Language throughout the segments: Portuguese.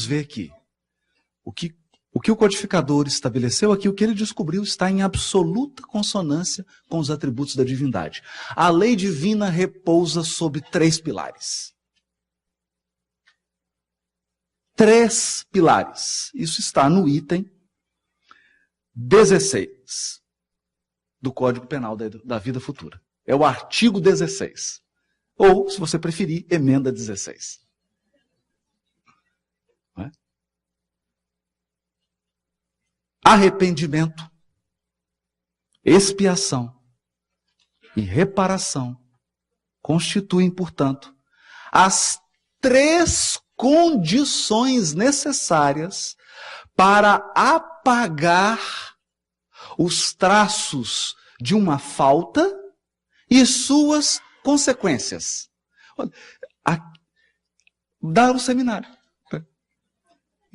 ver aqui. O que o codificador estabeleceu aqui, o que ele descobriu, está em absoluta consonância com os atributos da divindade. A lei divina repousa sobre 3 pilares. 3 pilares. Isso está no item 16 do Código Penal da Vida Futura. É o artigo 16. Ou, se você preferir, emenda 16. Não é? Arrependimento, expiação e reparação constituem, portanto, as 3 condições necessárias para apagar os traços de uma falta e suas consequências. Dar um seminário.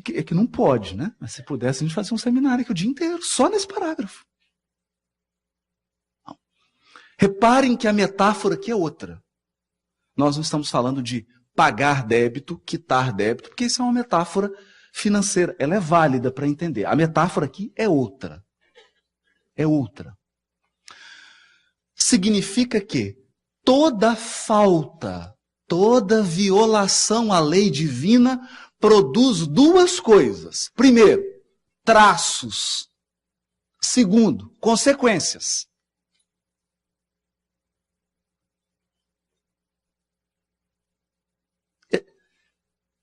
É que não pode, né? Mas se pudesse, a gente fazia um seminário aqui o dia inteiro, só nesse parágrafo. Não. Reparem que a metáfora aqui é outra. Nós não estamos falando de pagar débito, quitar débito, porque isso é uma metáfora financeira. Ela é válida para entender. A metáfora aqui é outra. É outra. Significa que toda falta, toda violação à lei divina produz 2 coisas. Primeiro, traços. Segundo, consequências.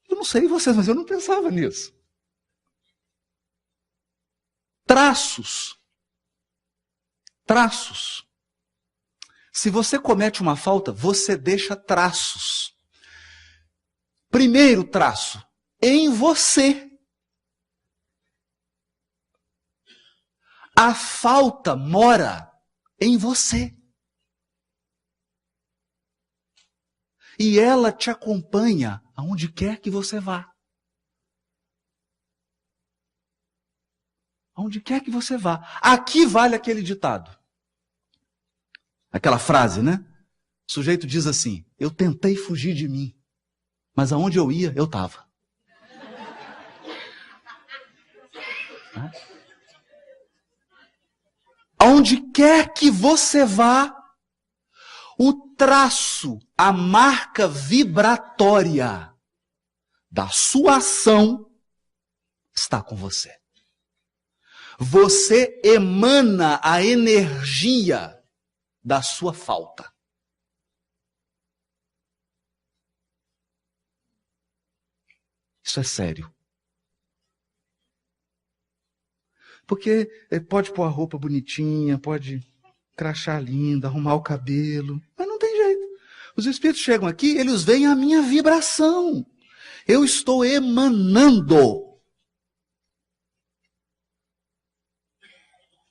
Eu não sei vocês, mas eu não pensava nisso. Traços. Traços. Se você comete uma falta, você deixa traços. Primeiro traço, em você. A falta mora em você. E ela te acompanha aonde quer que você vá. Aonde quer que você vá. Aqui vale aquele ditado. Aquela frase, né? O sujeito diz assim: eu tentei fugir de mim, mas aonde eu ia, eu estava. Aonde quer que você vá, o traço, a marca vibratória da sua ação está com você. Você emana a energia da sua falta. Isso é sério. Porque pode pôr a roupa bonitinha, pode crachar linda, arrumar o cabelo, mas não tem jeito. Os espíritos chegam aqui, eles veem a minha vibração. Eu estou emanando.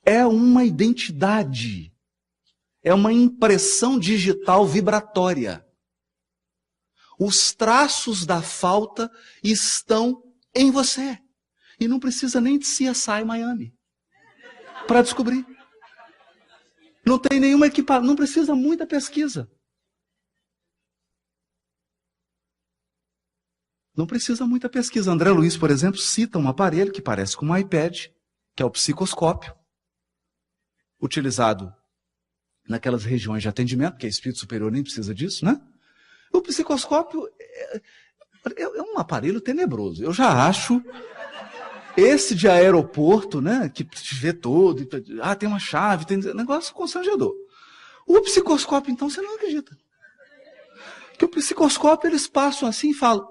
É uma identidade. É uma impressão digital vibratória. Os traços da falta estão em você. E não precisa nem de CSI Miami para descobrir. Não tem nenhuma equipação, não precisa muita pesquisa. Não precisa muita pesquisa. André Luiz, por exemplo, cita um aparelho que parece com um iPad, que é o psicoscópio, utilizado naquelas regiões de atendimento, que é espírito superior, nem precisa disso, né? O psicoscópio é um aparelho tenebroso. Eu já acho esse de aeroporto, né, que vê todo, tem uma chave, tem negócio constrangedor. O psicoscópio, então, você não acredita. Que o psicoscópio, eles passam assim e falam,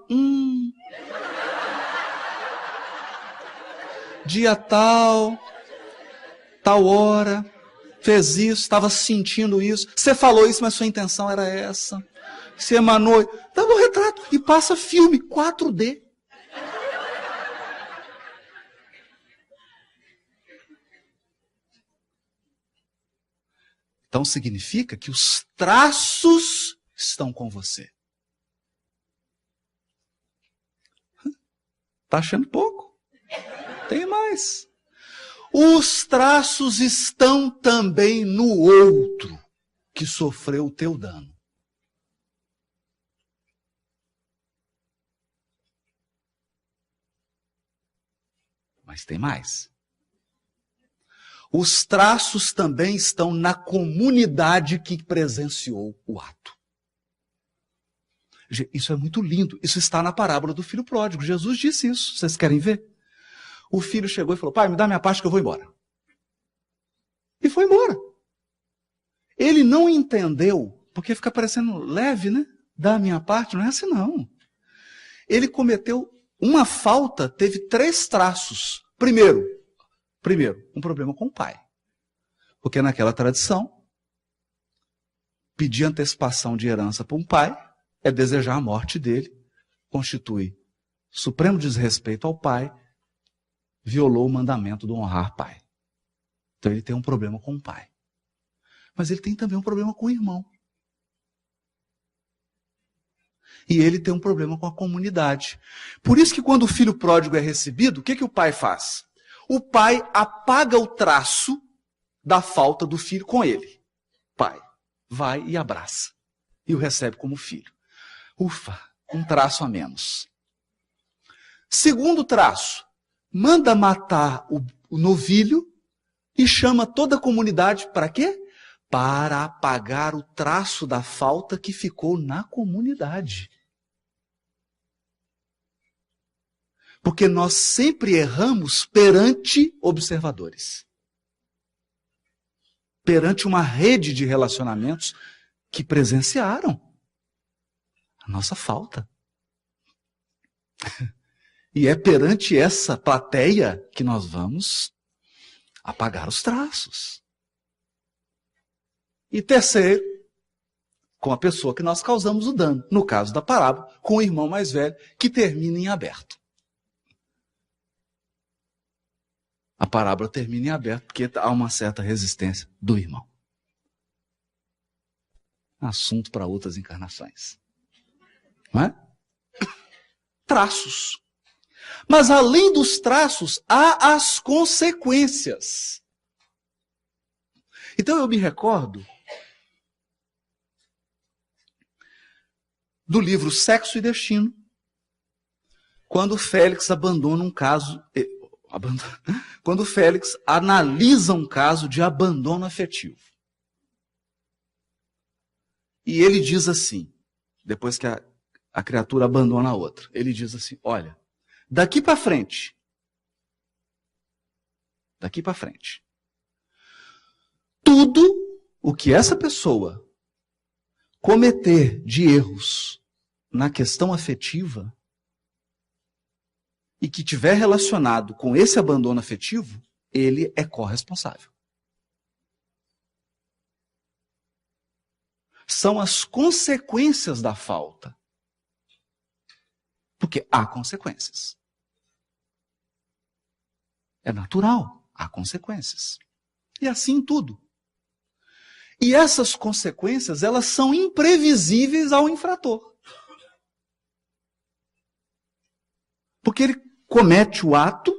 dia tal hora, fez isso, estava sentindo isso, você falou isso, mas sua intenção era essa. Você emanou, dá um retrato e passa filme 4D. Então significa que os traços estão com você. Está achando pouco? Tem mais. Os traços estão também no outro que sofreu o teu dano. Mas tem mais. Os traços também estão na comunidade que presenciou o ato. Isso é muito lindo. Isso está na parábola do filho pródigo. Jesus disse isso. Vocês querem ver? O filho chegou e falou: pai, me dá minha parte que eu vou embora. E foi embora. Ele não entendeu, porque fica parecendo leve, né? Dá a minha parte, não é assim não. Ele cometeu uma falta, teve 3 traços. Primeiro, um problema com o pai. Porque naquela tradição, pedir antecipação de herança para um pai é desejar a morte dele, constitui supremo desrespeito ao pai, violou o mandamento do honrar pai. Então ele tem um problema com o pai. Mas ele tem também um problema com o irmão. E ele tem um problema com a comunidade. Por isso que quando o filho pródigo é recebido, o que o pai faz? O pai apaga o traço da falta do filho com ele. Pai, vai e abraça. E o recebe como filho. Ufa, um traço a menos. Segundo traço, manda matar o novilho e chama toda a comunidade para quê? Para apagar o traço da falta que ficou na comunidade. Porque nós sempre erramos perante observadores. Perante uma rede de relacionamentos que presenciaram a nossa falta. E é perante essa plateia que nós vamos apagar os traços. E terceiro, com a pessoa que nós causamos o dano. No caso da parábola, com o irmão mais velho, que termina em aberto. A parábola termina em aberto porque há uma certa resistência do irmão. Assunto para outras encarnações. Não é? Traços. Mas além dos traços, há as consequências. Então eu me recordo do livro Sexo e Destino, quando Félix abandona um caso, quando Félix analisa um caso de abandono afetivo. E ele diz assim, depois que a criatura abandona a outra, ele diz assim, olha, daqui para frente, tudo o que essa pessoa cometer de erros na questão afetiva e que tiver relacionado com esse abandono afetivo, ele é corresponsável. São as consequências da falta. Porque há consequências. É natural, há consequências. E assim tudo. E essas consequências, elas são imprevisíveis ao infrator. Porque ele comete o ato,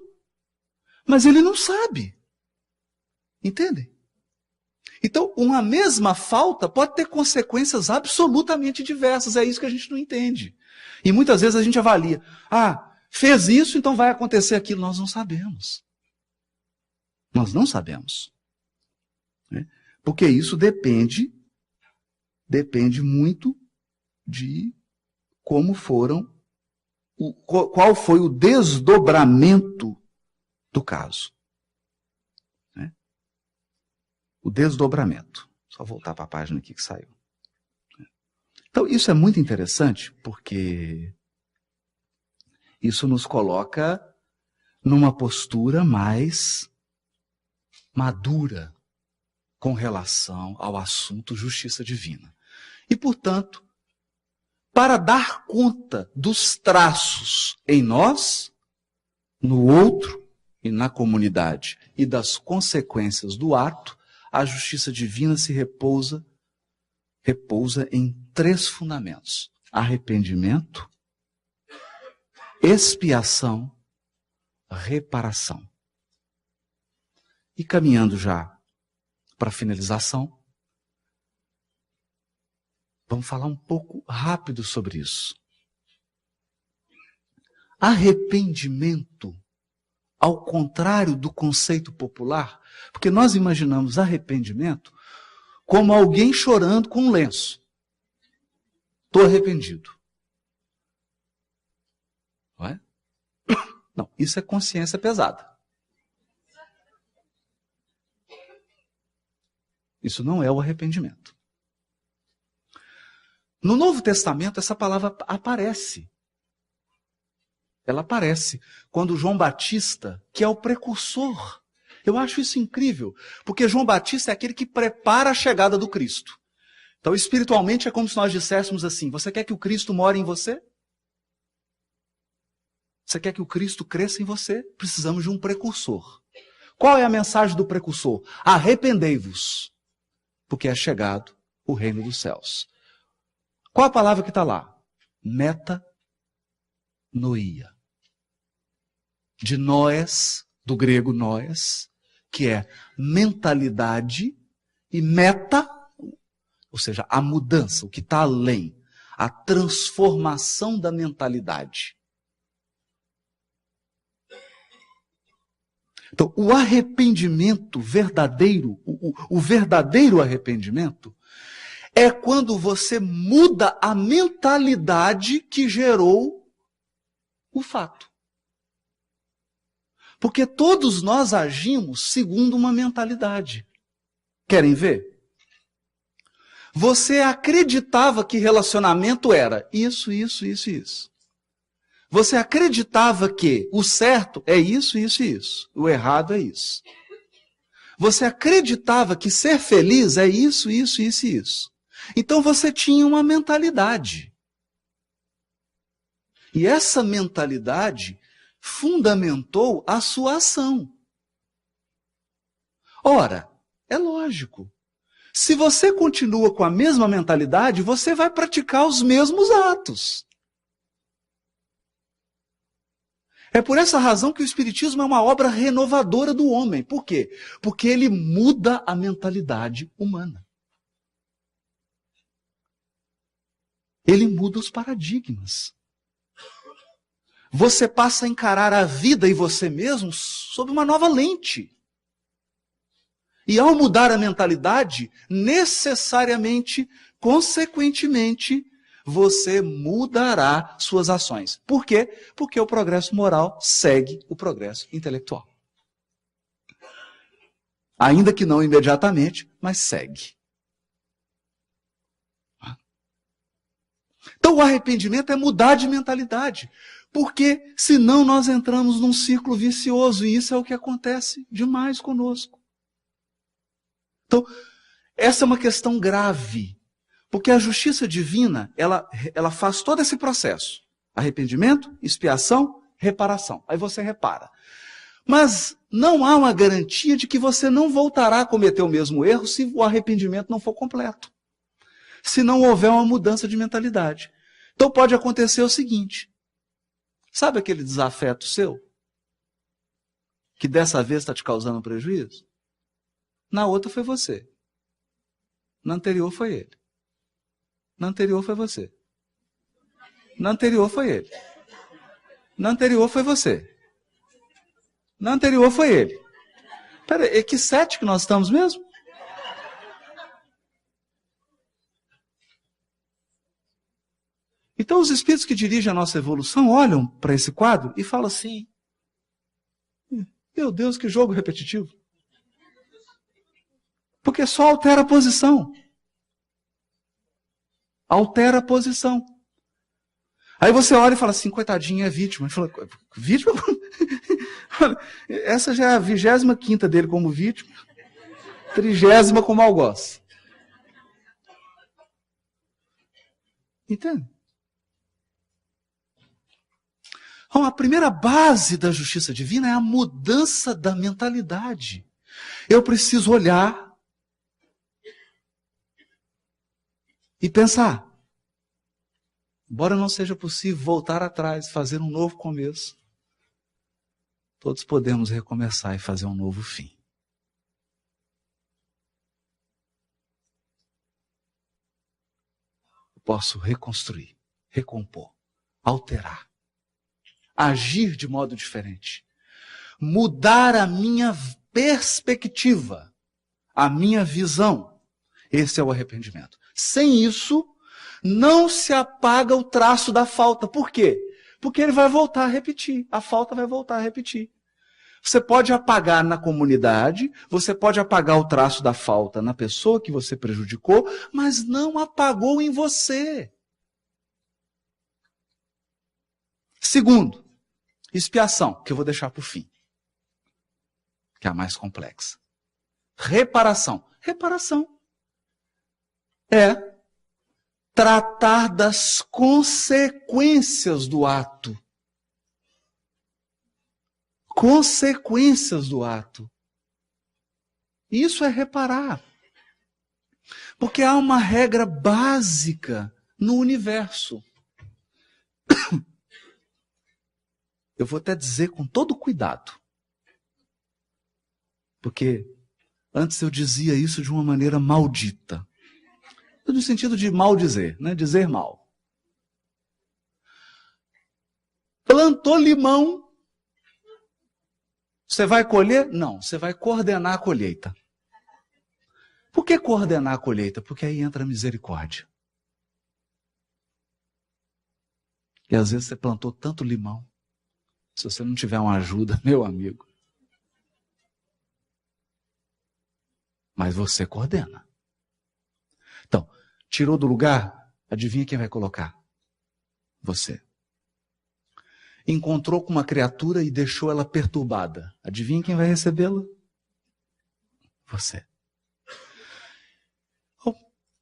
mas ele não sabe. Entende? Então, uma mesma falta pode ter consequências absolutamente diversas. É isso que a gente não entende. E muitas vezes a gente avalia. Ah, fez isso, então vai acontecer aquilo. Nós não sabemos. Nós não sabemos. Porque isso depende muito de como foram, qual foi o desdobramento do caso. O desdobramento. Só voltar para a página aqui que saiu. Então, isso é muito interessante, porque isso nos coloca numa postura mais madura com relação ao assunto justiça divina. E, portanto, para dar conta dos traços em nós, no outro e na comunidade, e das consequências do ato, a justiça divina se repousa em 3 fundamentos: arrependimento, expiação, reparação. E caminhando já para a finalização, vamos falar um pouco rápido sobre isso. Arrependimento ao contrário do conceito popular, porque nós imaginamos arrependimento como alguém chorando com um lenço. Estou arrependido. Não é? Não, isso é consciência pesada. Isso não é o arrependimento. No Novo Testamento, essa palavra aparece. Ela aparece quando João Batista, que é o precursor. Eu acho isso incrível, porque João Batista é aquele que prepara a chegada do Cristo. Então, espiritualmente, é como se nós disséssemos assim: você quer que o Cristo more em você? Você quer que o Cristo cresça em você? Precisamos de um precursor. Qual é a mensagem do precursor? Arrependei-vos, porque é chegado o reino dos céus. Qual a palavra que está lá? Metanoia. De noes, do grego noes, que é mentalidade, e meta, ou seja, a mudança, o que está além, a transformação da mentalidade. Então, o arrependimento verdadeiro, o verdadeiro arrependimento, é quando você muda a mentalidade que gerou o fato. Porque todos nós agimos segundo uma mentalidade. Querem ver? Você acreditava que relacionamento era isso, isso, isso, isso. Você acreditava que o certo é isso, isso e isso. O errado é isso. Você acreditava que ser feliz é isso, isso, isso e isso. Então você tinha uma mentalidade. E essa mentalidade fundamentou a sua ação. Ora, é lógico. Se você continua com a mesma mentalidade, você vai praticar os mesmos atos. É por essa razão que o Espiritismo é uma obra renovadora do homem. Por quê? Porque ele muda a mentalidade humana. Ele muda os paradigmas. Você passa a encarar a vida e você mesmo sob uma nova lente. E ao mudar a mentalidade, necessariamente, consequentemente, você mudará suas ações. Por quê? Porque o progresso moral segue o progresso intelectual. Ainda que não imediatamente, mas segue. Então o arrependimento é mudar de mentalidade. Porque senão nós entramos num círculo vicioso, e isso é o que acontece demais conosco. Então, essa é uma questão grave. Porque a justiça divina, ela faz todo esse processo. Arrependimento, expiação, reparação. Aí você repara. Mas não há uma garantia de que você não voltará a cometer o mesmo erro se o arrependimento não for completo. Se não houver uma mudança de mentalidade. Então pode acontecer o seguinte. Sabe aquele desafeto seu? Que dessa vez está te causando um prejuízo? Na outra foi você. Na anterior foi ele. Na anterior foi você. Na anterior foi ele. Na anterior foi você. Na anterior foi ele. Peraí, que 7 que nós estamos mesmo? Então os espíritos que dirigem a nossa evolução olham para esse quadro e falam assim: meu Deus, que jogo repetitivo. Porque só altera a posição. Altera a posição. Aí você olha e fala assim: coitadinho, é vítima. Ele fala: vítima? Essa já é a 25ª dele como vítima, 30ª como algoz. Entende? Então, a primeira base da justiça divina é a mudança da mentalidade. Eu preciso olhar e pensar. Embora não seja possível voltar atrás, fazer um novo começo, todos podemos recomeçar e fazer um novo fim. Eu posso reconstruir, recompor, alterar, agir de modo diferente. mudar a minha perspectiva, a minha visão. Esse é o arrependimento. Sem isso, não se apaga o traço da falta. Por quê? Porque ele vai voltar a repetir. A falta vai voltar a repetir. Você pode apagar na comunidade, você pode apagar o traço da falta na pessoa que você prejudicou, mas não apagou em você. Segundo, expiação, que eu vou deixar para o fim, que é a mais complexa. Reparação. Reparação é tratar das consequências do ato. Consequências do ato. Isso é reparar. Porque há uma regra básica no universo. Eu vou até dizer com todo cuidado. Porque antes eu dizia isso de uma maneira maldita. No sentido de mal dizer, né? Dizer mal. Plantou limão. Você vai colher? Não, você vai coordenar a colheita. Por que coordenar a colheita? Porque aí entra a misericórdia. E às vezes você plantou tanto limão. Se você não tiver uma ajuda, meu amigo. Mas você coordena. Então, tirou do lugar, adivinha quem vai colocar? Você. Encontrou com uma criatura e deixou ela perturbada. Adivinha quem vai recebê-la? Você.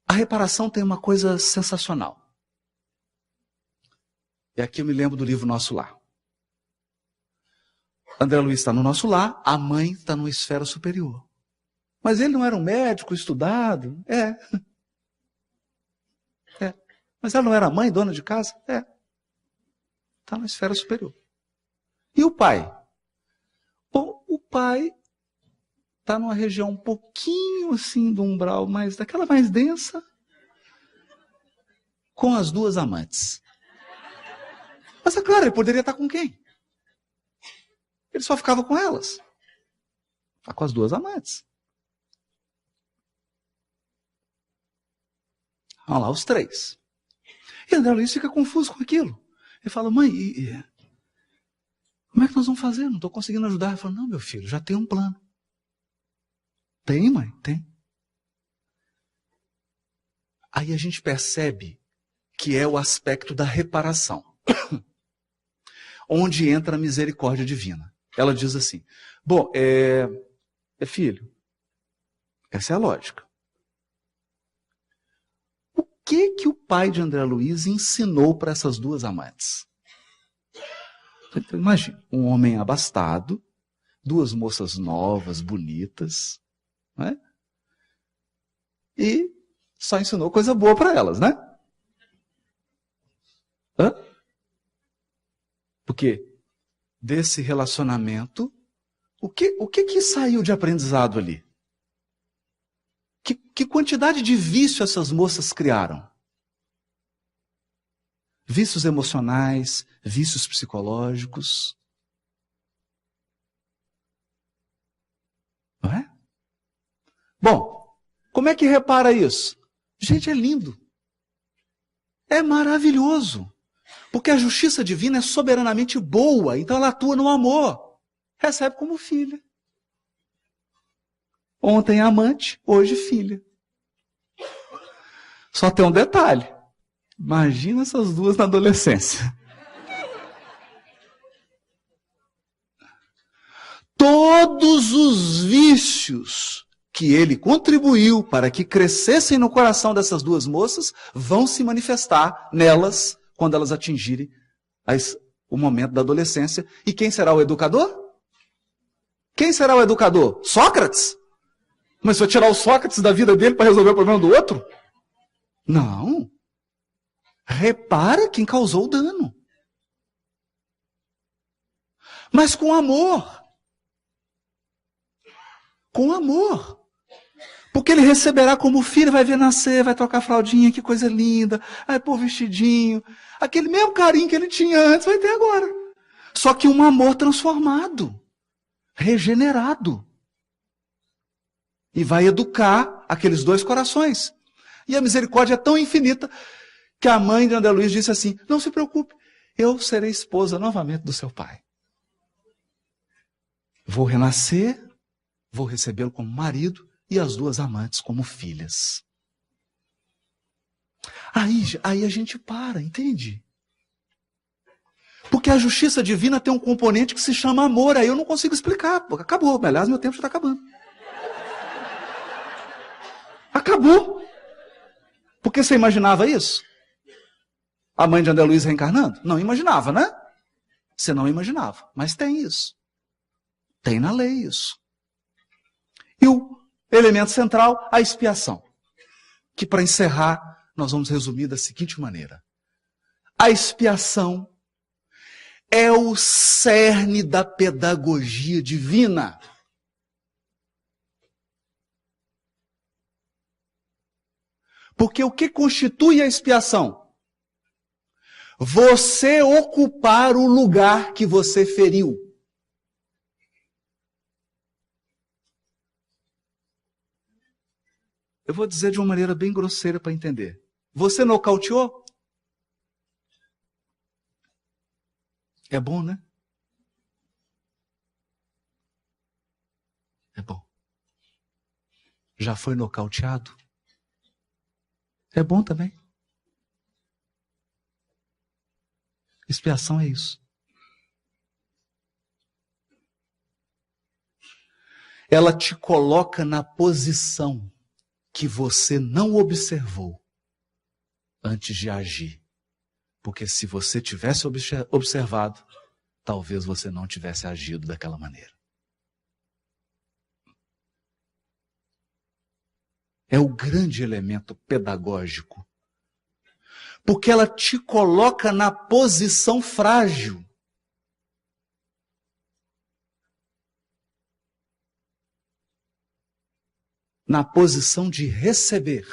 A reparação tem uma coisa sensacional. E aqui eu me lembro do livro Nosso Lar. André Luiz está no nosso lar, a mãe está numa esfera superior. Mas ele não era um médico estudado? É. Mas ela não era mãe, dona de casa? É. Está na esfera superior. E o pai? Bom, o pai está numa região um pouquinho assim do umbral, mas daquela mais densa, com as duas amantes. Mas é claro, ele poderia estar com quem? Ele só ficava com elas. Está com as duas amantes. Vão lá os três. E André Luiz fica confuso com aquilo. Ele fala, mãe, como é que nós vamos fazer? Não estou conseguindo ajudar. Ele fala, não, meu filho, já tem um plano. Tem, mãe? Tem. Aí a gente percebe que é o aspecto da reparação. Onde entra a misericórdia divina. Ela diz assim, bom, filho, essa é a lógica. O que o pai de André Luiz ensinou para essas duas amantes? Então, imagina, um homem abastado, duas moças novas, bonitas, né? E só ensinou coisa boa para elas, né? Hã? Porque desse relacionamento, o que saiu de aprendizado ali? Que quantidade de vício essas moças criaram? Vícios emocionais, vícios psicológicos. Não é? Bom, como é que repara isso? Gente, é lindo. É maravilhoso. Porque a justiça divina é soberanamente boa, então ela atua no amor. Recebe como filha. Ontem amante, hoje filha. Só tem um detalhe. Imagina essas duas na adolescência. Todos os vícios que ele contribuiu para que crescessem no coração dessas duas moças vão se manifestar nelas quando elas atingirem o momento da adolescência. E quem será o educador? Quem será o educador? Sócrates? Mas se eu tirar o Sócrates da vida dele para resolver o problema do outro? Não. Repara quem causou o dano. Mas com amor. Com amor. Porque ele receberá como filho, vai ver nascer, vai trocar fraldinha, que coisa linda, vai pôr vestidinho. Aquele mesmo carinho que ele tinha antes vai ter agora. Só que um amor transformado. regenerado. E vai educar aqueles dois corações. E a misericórdia é tão infinita que a mãe de André Luiz disse assim: não se preocupe, eu serei esposa novamente do seu pai. Vou renascer, vou recebê-lo como marido e as duas amantes como filhas. Aí a gente para, entende? Porque a justiça divina tem um componente que se chama amor. Aí eu não consigo explicar. Acabou. Aliás, meu tempo já está acabando. Acabou. Porque você imaginava isso? A mãe de André Luiz reencarnando? Não imaginava, né? Você não imaginava. Mas tem isso. Tem na lei isso. E o elemento central, a expiação. Que para encerrar, nós vamos resumir da seguinte maneira. A expiação é o cerne da pedagogia divina. Porque o que constitui a expiação? Você ocupar o lugar que você feriu. Eu vou dizer de uma maneira bem grosseira para entender. Você nocauteou? É bom, né? É bom. Já foi nocauteado? É bom também. Expiação é isso. Ela te coloca na posição que você não observou antes de agir. Porque se você tivesse observado, talvez você não tivesse agido daquela maneira. É o grande elemento pedagógico. Porque ela te coloca na posição frágil. Na posição de receber.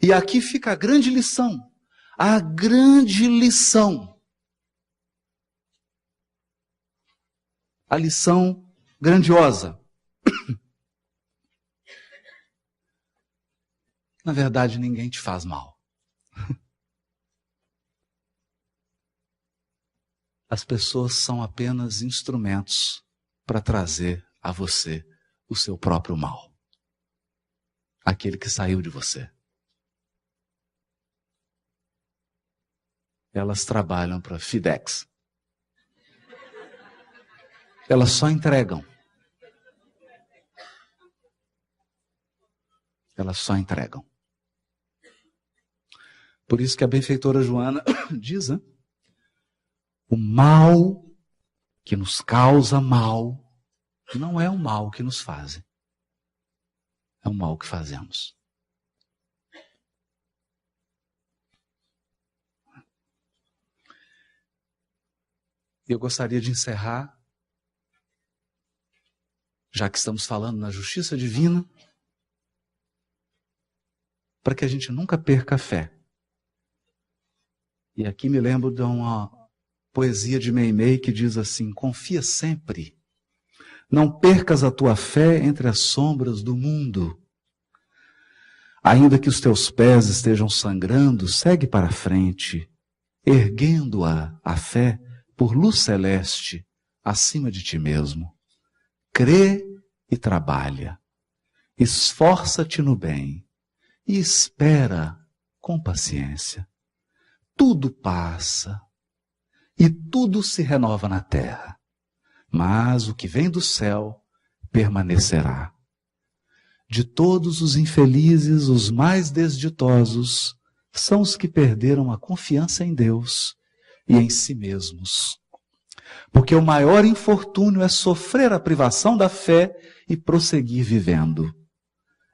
E aqui fica a grande lição. A grande lição. A lição grandiosa. Na verdade, ninguém te faz mal. As pessoas são apenas instrumentos para trazer a você o seu próprio mal. Aquele que saiu de você. Elas trabalham para FedEx. Elas só entregam. Elas só entregam. Por isso que a benfeitora Joana diz, né? O mal que nos causa mal não é o mal que nos fazem. É o mal que fazemos. Eu gostaria de encerrar, já que estamos falando na justiça divina, para que a gente nunca perca a fé. E aqui me lembro de uma poesia de Meimei que diz assim: confia sempre, não percas a tua fé entre as sombras do mundo. Ainda que os teus pés estejam sangrando, segue para frente, erguendo-a fé por luz celeste acima de ti mesmo. Crê e trabalha, esforça-te no bem e espera com paciência. Tudo passa e tudo se renova na terra, mas o que vem do céu permanecerá. De todos os infelizes, os mais desditosos são os que perderam a confiança em Deus e em si mesmos. Porque o maior infortúnio é sofrer a privação da fé e prosseguir vivendo.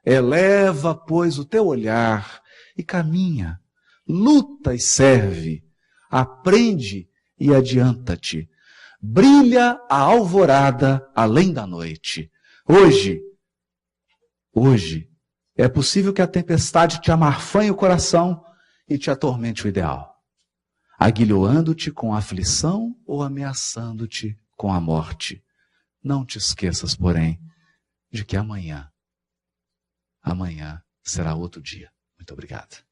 Eleva, pois, o teu olhar e caminha, luta e serve, aprende e adianta-te. Brilha a alvorada além da noite. Hoje, é possível que a tempestade te amarfanhe o coração e te atormente o ideal, aguilhoando-te com a aflição ou ameaçando-te com a morte. Não te esqueças, porém, de que amanhã será outro dia. Muito obrigado.